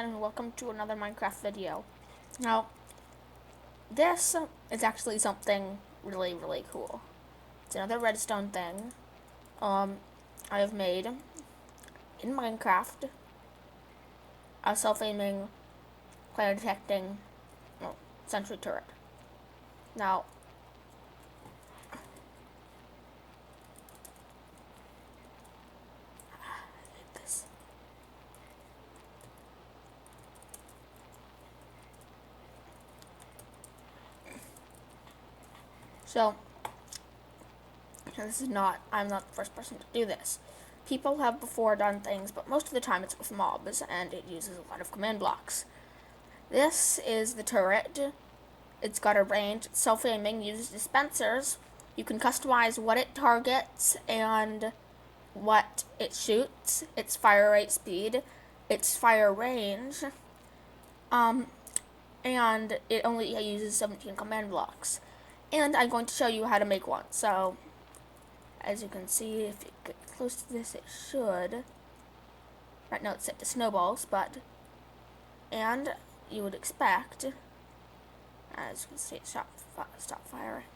and welcome to another Minecraft video. Now, this is actually something really cool. It's another redstone thing I have made in Minecraft, a self-aiming, player detecting, sentry turret. Now, So, I'm not the first person to do this. People have before done things, but most of the time it's with mobs, and it uses a lot of command blocks. This is the turret. It's got a range, it's self-aiming, uses dispensers. You can customize what it targets and what it shoots, its fire rate speed, its fire range, and it only uses 17 command blocks. And I'm going to show you how to make one. So, as you can see, if you get close to this, it should. Right now it's set to snowballs, and you would expect, as you can see, it stop firing.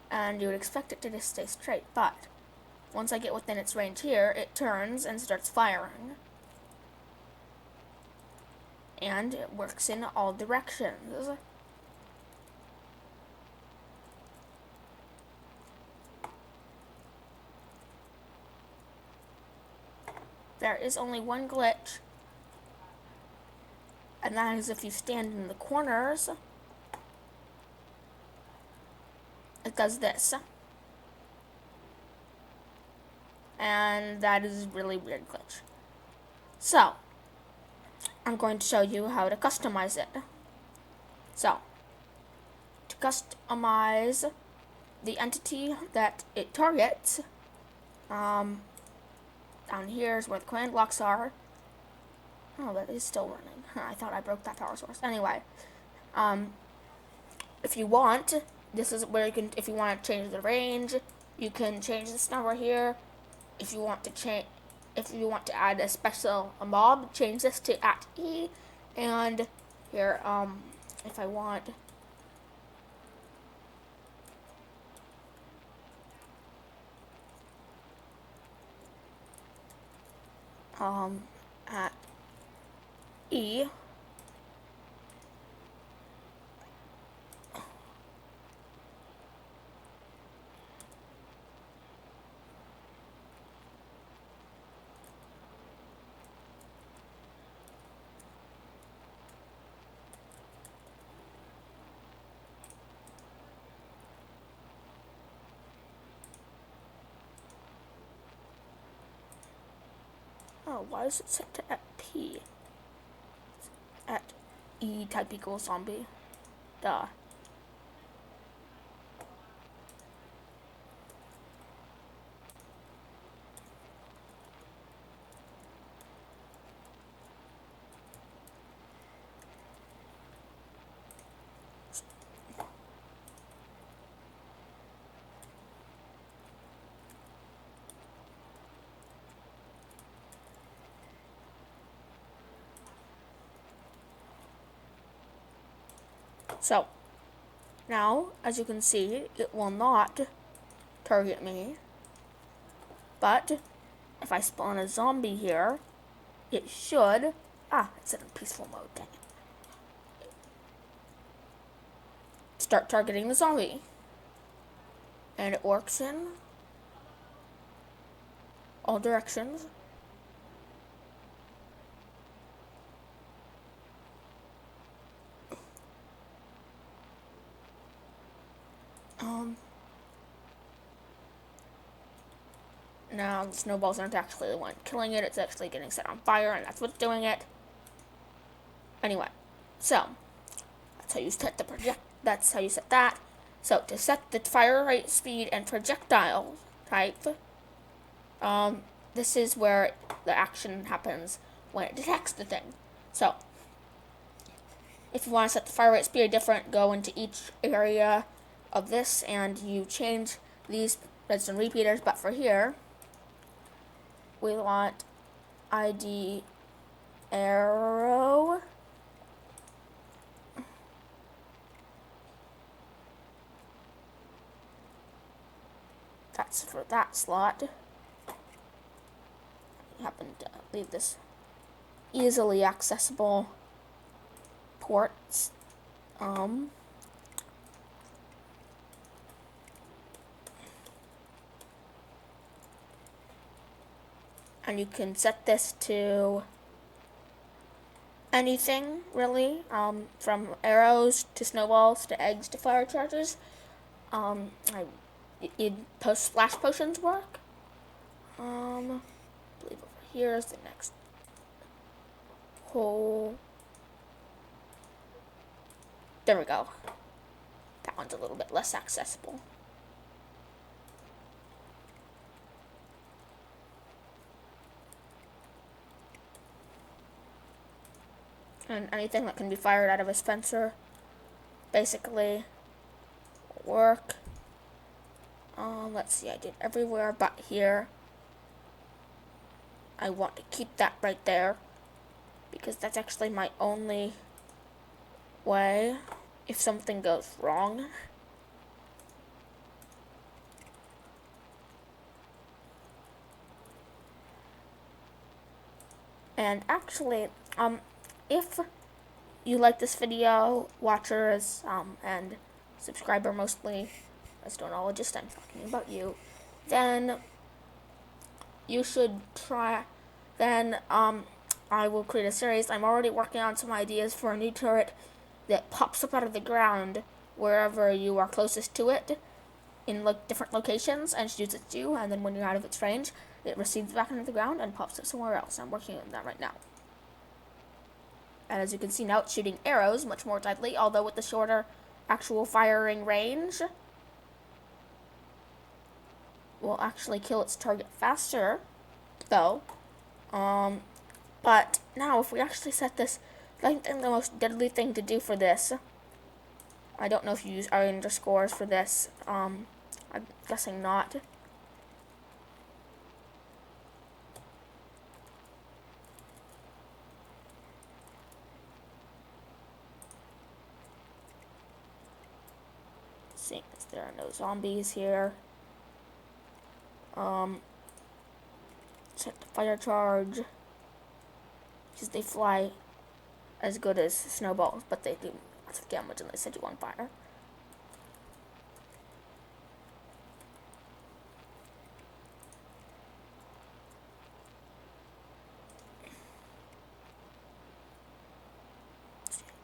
And you would expect it to just stay straight, but once I get within its range here, it turns and starts firing. And it works in all directions. There is only one glitch, and that is if you stand in the corners, it does this. And that is a really weird glitch. So, I'm going to show you how to customize it. So, to customize the entity that it targets, down here is where the command blocks are. Oh, that is still running. I thought I broke that power source. Anyway, if you want, this is where you can, if you want to change the range, you can change this number here. If you want to add a mob, change this to @E. And here, if I want, at E. Oh, why is it set to @P? @E type equals zombie. Duh. So, now, as you can see, it will not target me. But, if I spawn a zombie here, it should... it's in peaceful mode, dang it. Start targeting the zombie. And it works in all directions. Now, the snowballs aren't actually the one killing it, it's actually getting set on fire, and that's what's doing it. Anyway, so, that's how you set that. So, to set the fire rate, speed, and projectile type, this is where the action happens when it detects the thing. So, if you want to set the fire rate speed different, go into each area of this, and you change these redstone repeaters, but for here, we want ID arrow. That's for that slot. I happen to leave this easily accessible ports. And you can set this to anything, really, from arrows to snowballs to eggs to fire charges. Post splash potions work. I believe over here is the next hole. There we go. That one's a little bit less accessible. And anything that can be fired out of a dispenser basically will work. Let's see, I did everywhere but here. I want to keep that right there because that's actually my only way if something goes wrong. And actually, if you like this video, watchers, and subscriber mostly, as donologist, I'm talking about you, then you should try, then, I will create a series. I'm already working on some ideas for a new turret that pops up out of the ground wherever you are closest to it in different locations and shoots at you, and then when you're out of its range, it recedes back into the ground and pops up somewhere else. I'm working on that right now. And as you can see now, it's shooting arrows much more deadly, although with the shorter actual firing range, will actually kill its target faster, though. But now, if we actually set this, I think the most deadly thing to do for this, I don't know if you use R underscores for this, I'm guessing not. Seeing as there are no zombies here. Set the fire charge, because they fly as good as snowballs, but they do lots of damage and they set you on fire.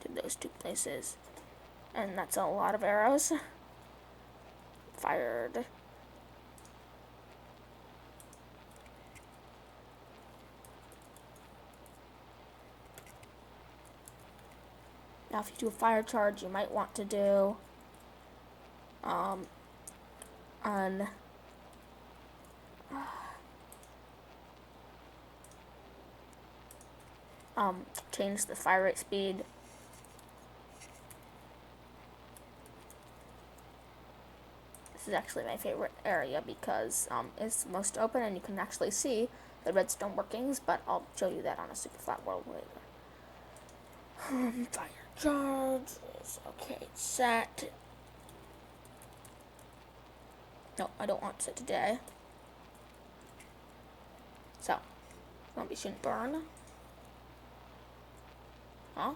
Did those two places, and that's a lot of arrows fired. Now, if you do a fire charge, you might want to do change the fire rate speed. This is actually my favorite area because it's the most open and you can actually see the redstone workings, but I'll show you that on a super flat world later. Fire charge is okay, set. No, I don't want to set today. So, zombie shouldn't burn. Huh?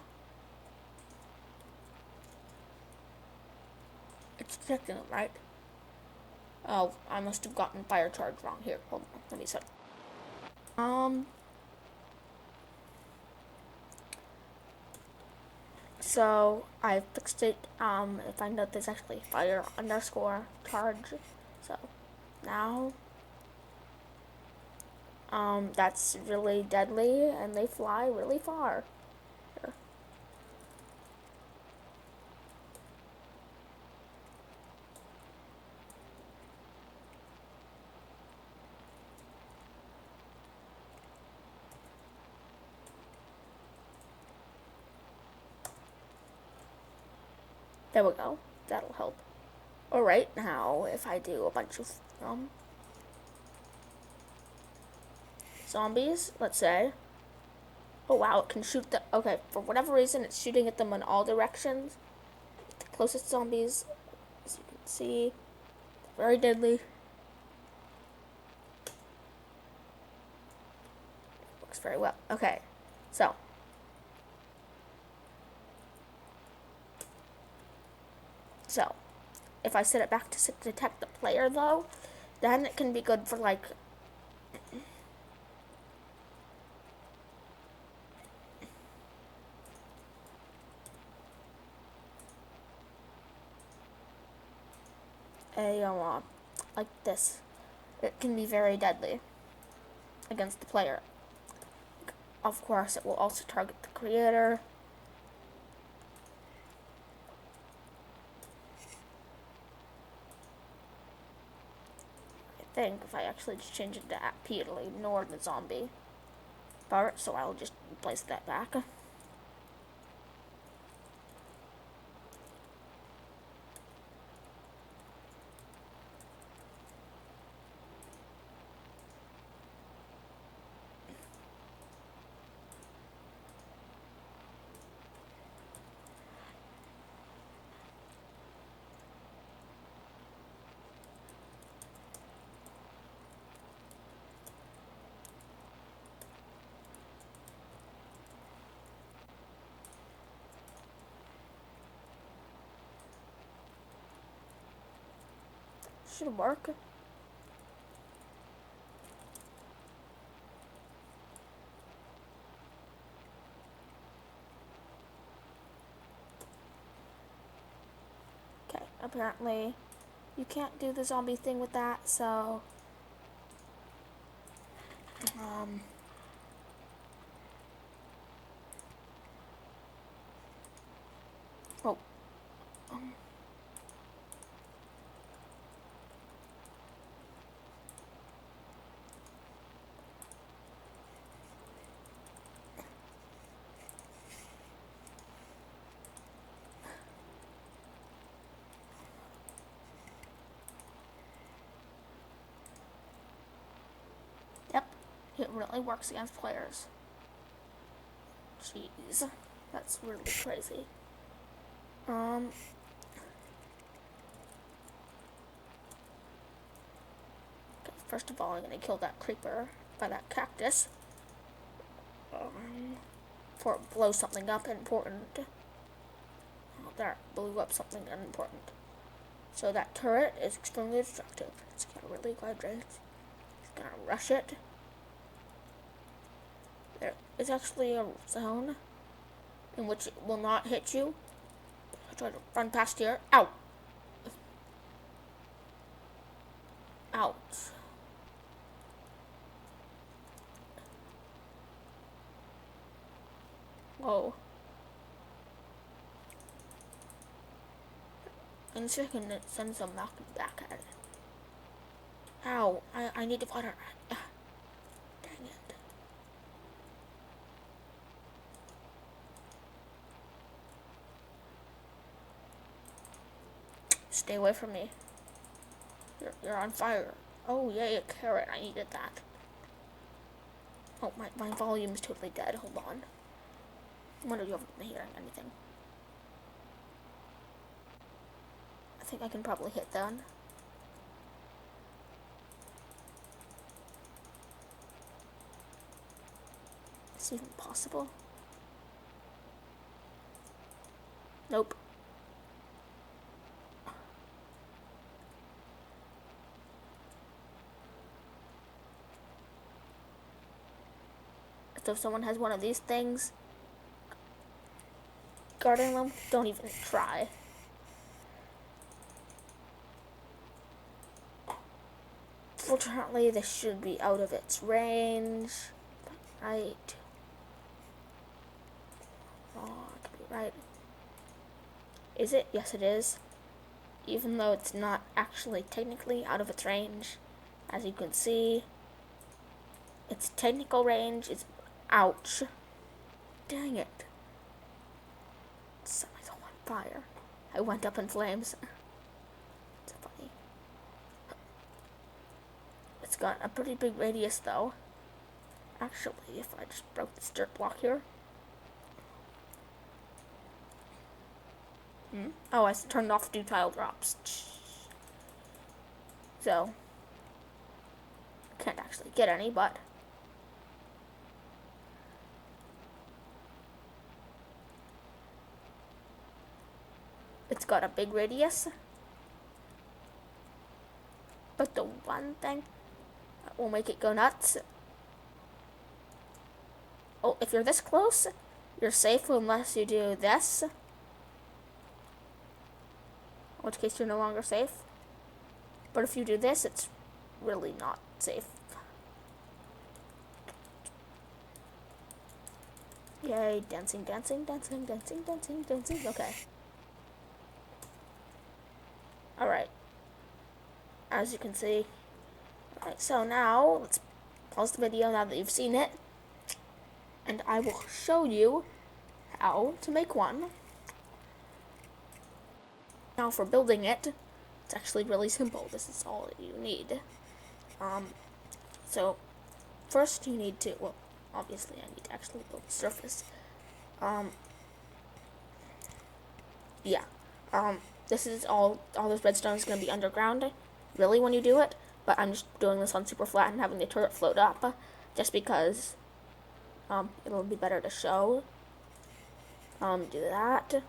It's detecting them, right? Oh, I must have gotten fire charge wrong. Here, hold on, let me set. So I fixed it. I find out there's actually fire underscore charge. So now, that's really deadly and they fly really far. Here. There we go. That'll help. Alright, now if I do a bunch of zombies, let's say, Oh wow, it can shoot the. Okay, for whatever reason, it's shooting at them in all directions. The closest zombies, as you can see, very deadly. Works very well. Okay, so. So, if I set it back to detect the player though, then it can be good for like a like this. It can be very deadly against the player. Of course, it will also target the creator. I think if I actually just change it to P, it'll ignore the zombie part, so I'll just place that back. Should work. Okay, apparently you can't do the zombie thing with that, so um oh yep, it really works against players. Jeez, that's really crazy. Um, okay, first of all, I'm gonna kill that creeper by that cactus. Before it blows something up important. Oh, there, blew up something unimportant. So that turret is extremely destructive. It's gonna really hydrate. It's gonna rush it. There is actually a zone in which it will not hit you. I try to run past here. Ow! Ouch. Whoa. In a second, it sends them back at it. Ow. I need to water. Dang it. Stay away from me. You're on fire. Oh, yay, a carrot. I needed that. Oh, my volume is totally dead. Hold on. I wonder if you haven't been hearing anything. I think I can probably hit that. Is it even possible? Nope. So if someone has one of these things guarding them, don't even try. Fortunately, this should be out of its range. Right. Oh, I could be right. Is it? Yes, it is. Even though it's not actually technically out of its range. As you can see, its technical range is... Ouch. Dang it. Set myself on fire. I went up in flames. It's funny. It's got a pretty big radius though. Actually, if I just broke this dirt block here. Oh, I turned off do tile drops. So, can't actually get any, but it's got a big radius. But the one thing that will make it go nuts. Oh, if you're this close, you're safe unless you do this. In which case you're no longer safe. But if you do this, it's really not safe. Yay, dancing, dancing, dancing, dancing, dancing, dancing. Okay. Alright. As you can see. Alright, so now, let's pause the video now that you've seen it. And I will show you how to make one. Now for building it, it's actually really simple. This is all you need. So first you need to, well, obviously I need to actually build the surface. Yeah. This is all this redstone is going to be underground, really, when you do it. But I'm just doing this on super flat and having the turret float up, just because it'll be better to show. Do that.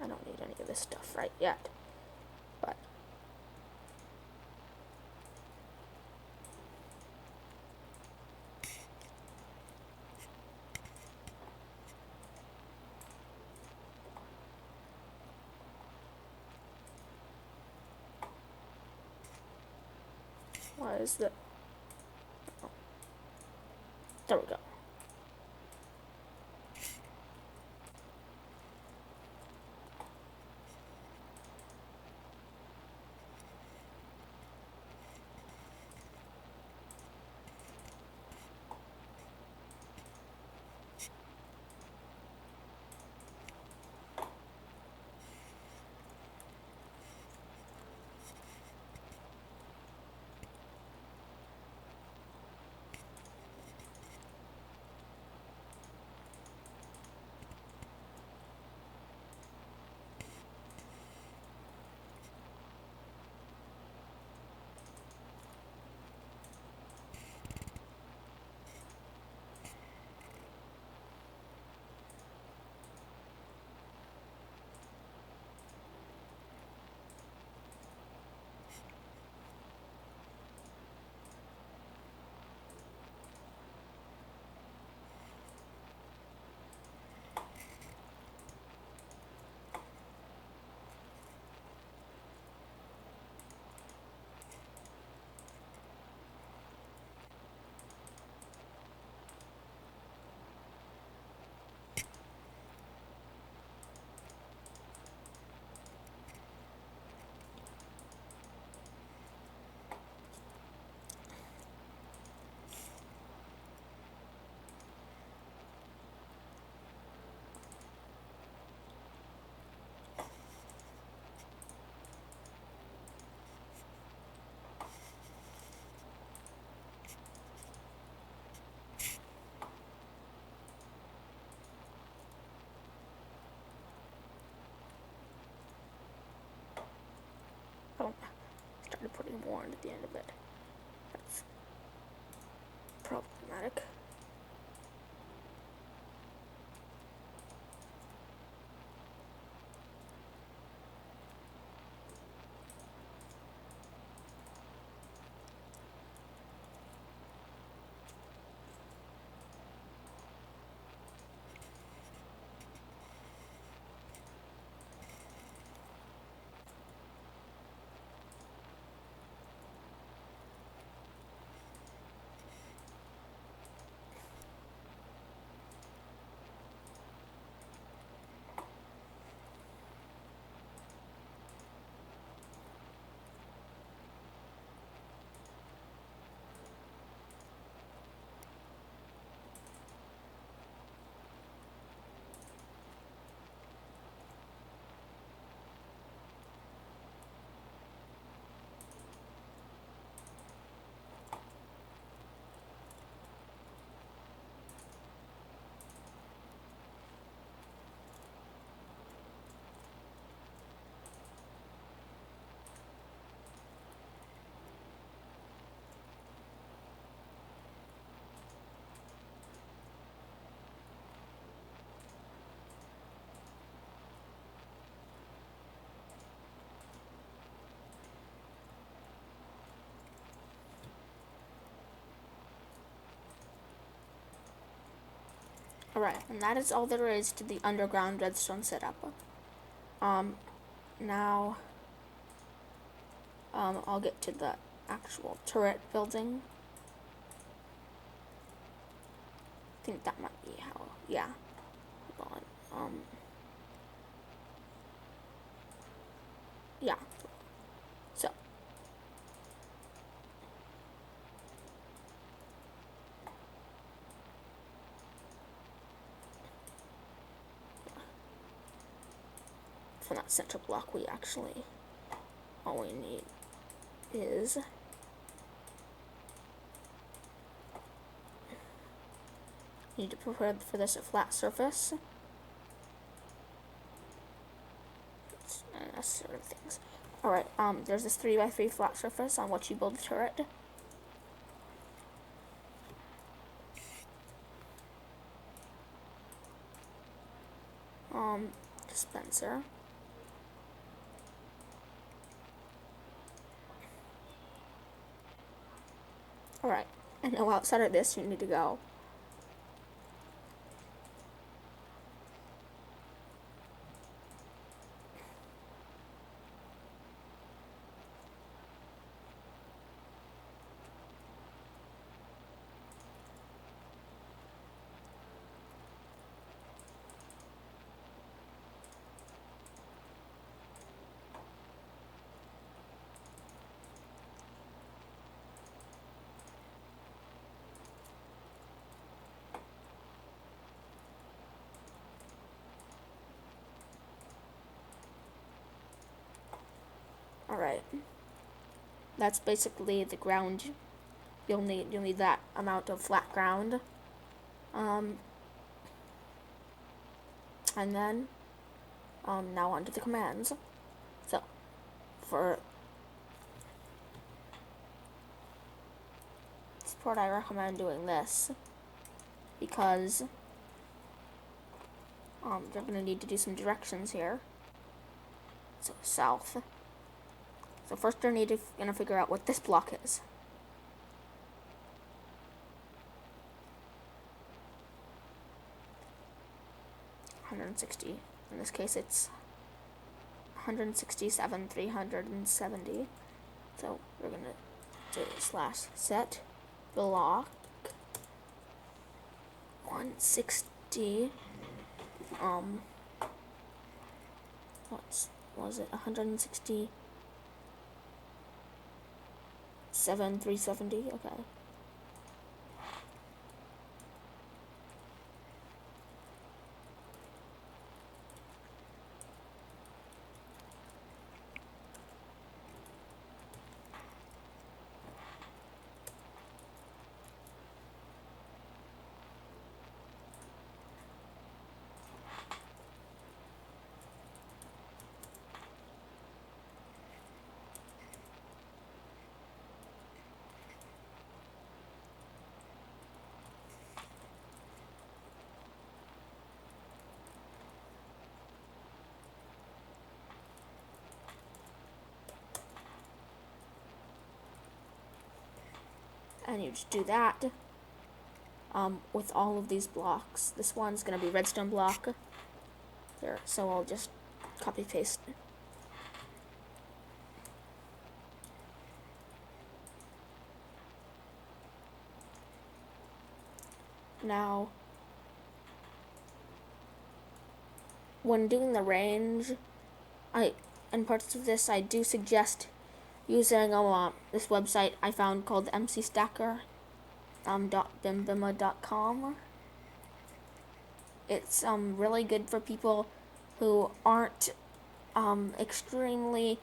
I don't need any of this stuff right yet, but why is the... Oh. There we go. Oh, started putting more at the end of it. That's problematic. Alright, and that is all there is to the underground redstone setup. Now, I'll get to the actual turret building. I think that might be how, yeah. Hold on, yeah. So, for that center block, we actually, all we need is need to prepare for this a flat surface. Sort of things. Alright, there's this 3x3 flat surface on which you build the turret. Dispenser. Alright, and now outside of this you need to go Alright. That's basically the ground. You'll need that amount of flat ground. And then now onto the commands. So for support I recommend doing this because you're gonna need to do some directions here. So south. So first you're gonna figure out what this block is. $160. In this case it's 167,370. So we're gonna do /set block 160. What was it? 167,370. Okay. And you just do that with all of these blocks. This one's gonna be redstone block there, so I'll just copy paste. Now when doing the range, in parts of this I do suggest using this website I found called mcstacker .bimbima.com. It's really good for people who aren't extremely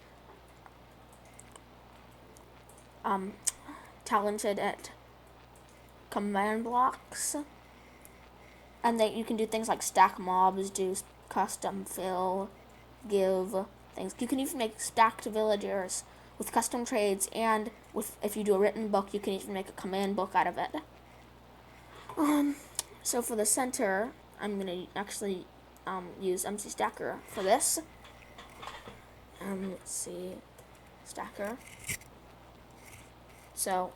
talented at command blocks, and you can do things like stack mobs, do custom fill, give things. You can even make stacked villagers with custom trades, and if you do a written book, you can even make a command book out of it. So for the center, I'm gonna actually use mcstacker for this. Let's see, stacker. So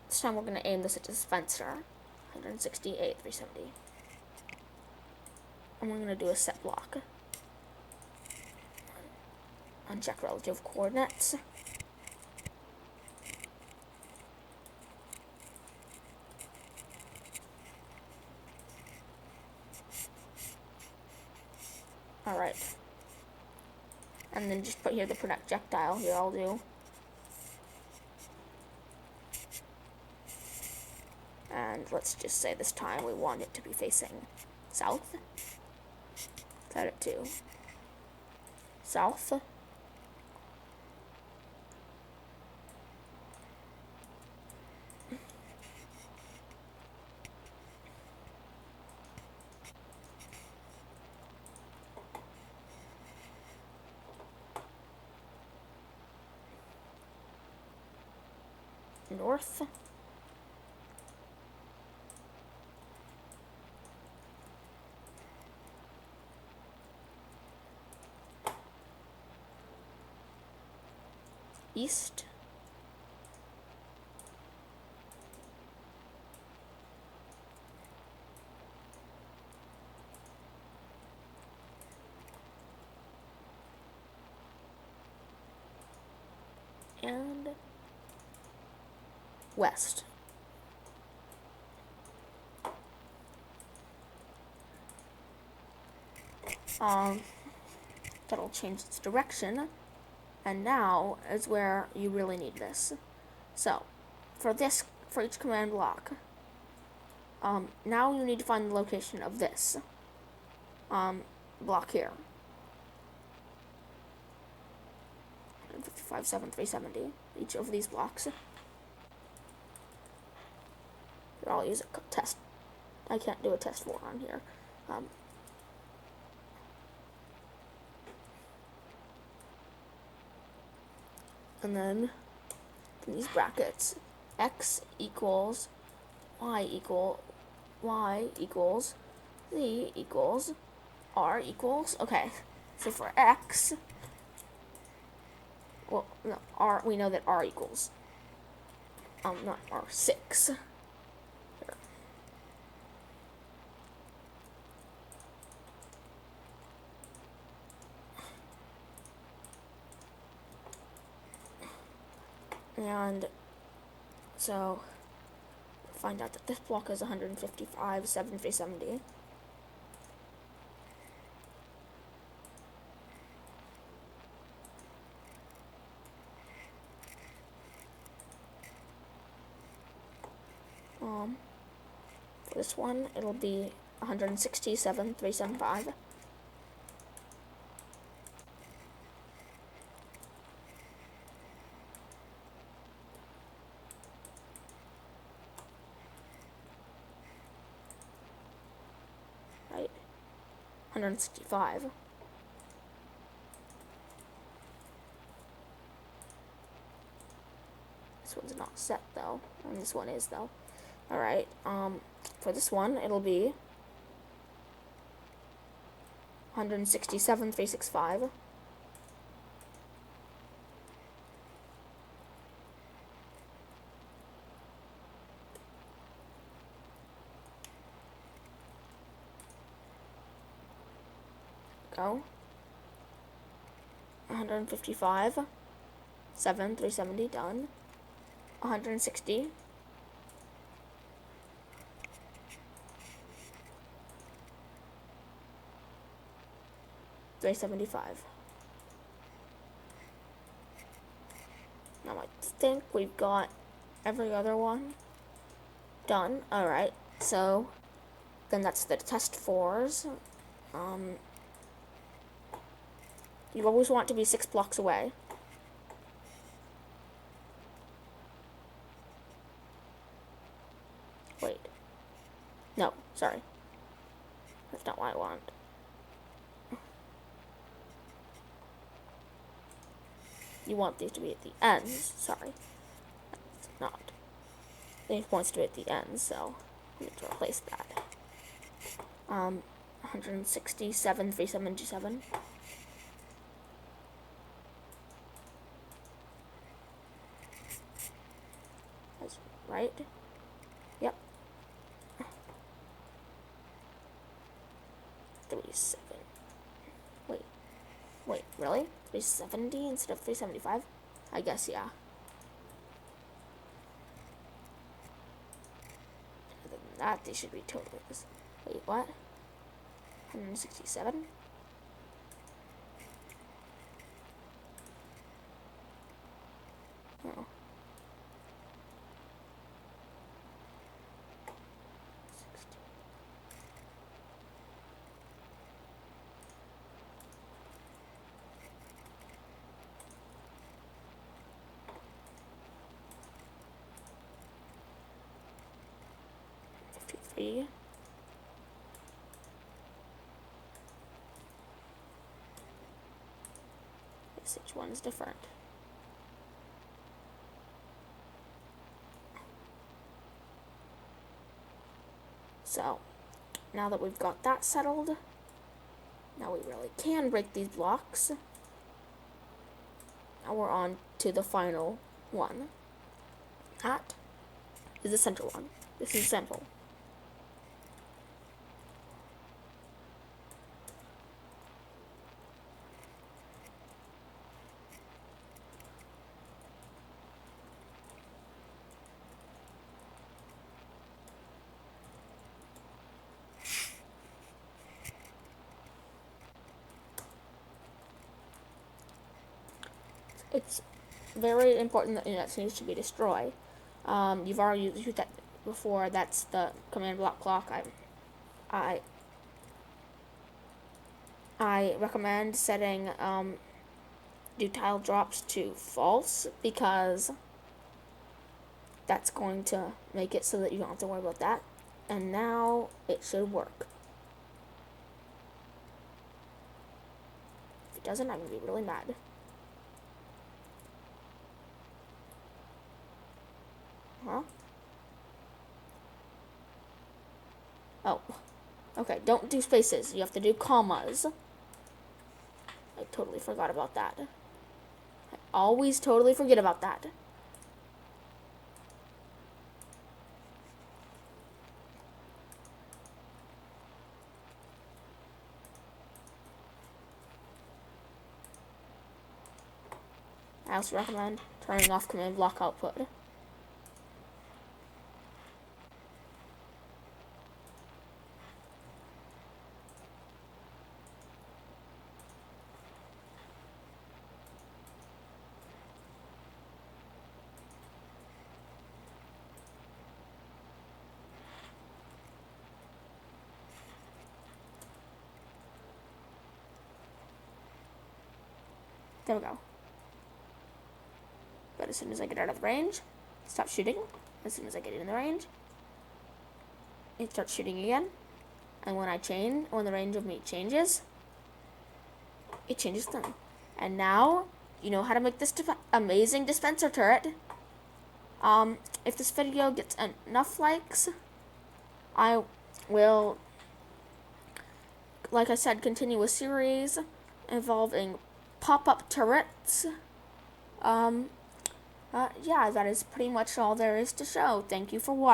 this time we're gonna aim this at dispenser, 168,370. and we're going to do a set block. Uncheck relative coordinates. Alright. And then just put here the projectile. Here I'll do. And let's just say this time we want it to be facing south. Set it to south. North. East. And west. That'll change its direction. And now is where you really need this. So, for each command block, now you need to find the location of this block here. 155, 7, 370. Each of these blocks. Here, I'll use a test. I can't do a test 4 on here. And then in these brackets, x equals y equals z equals r equals. Okay, so for x, well, no, r, we know that r equals not r, 6. And so find out that this block is 155, 7, 370. For this one, it'll be 167, 375. Right? 165. This one's not set though, and this one is though. Alright, for this one, it'll be 167, 365. Go. 155, 7, 370, done. 160. 375. Now I think we've got every other one done. Alright, so then that's the test 4s. You always want to be 6 blocks away. Wait. No, sorry. That's not what I want. You want these to be at the ends. Sorry. That's not. They want to be at the ends, so we need to replace that. 167, 377. That's right. Yep. 3, 370. Wait, really? 370 instead of 375? I guess, yeah. Other than that, they should be totally this. Wait, what? 167? Oh. 60. $53. Guess each one's different. So, now that we've got that settled, now we really can break these blocks. Now we're on to the final one. That is the center one. This is simple. It's very important that that needs to be destroyed. You've already used that before. That's the command block clock. I recommend setting do tile drops to false, because that's going to make it so that you don't have to worry about that. And now it should work. If it doesn't, I'm going to be really mad. Huh? Oh. Okay, don't do spaces. You have to do commas. I totally forgot about that. I always totally forget about that. I also recommend turning off command block output. There we go. But as soon as I get out of the range, stop shooting. As soon as I get in the range, it starts shooting again. And when the range of me changes, it changes them. And now, you know how to make this amazing dispenser turret. If this video gets enough likes, I will, like I said, continue a series involving pop-up turrets. Yeah, that is pretty much all there is to show. Thank you for watching.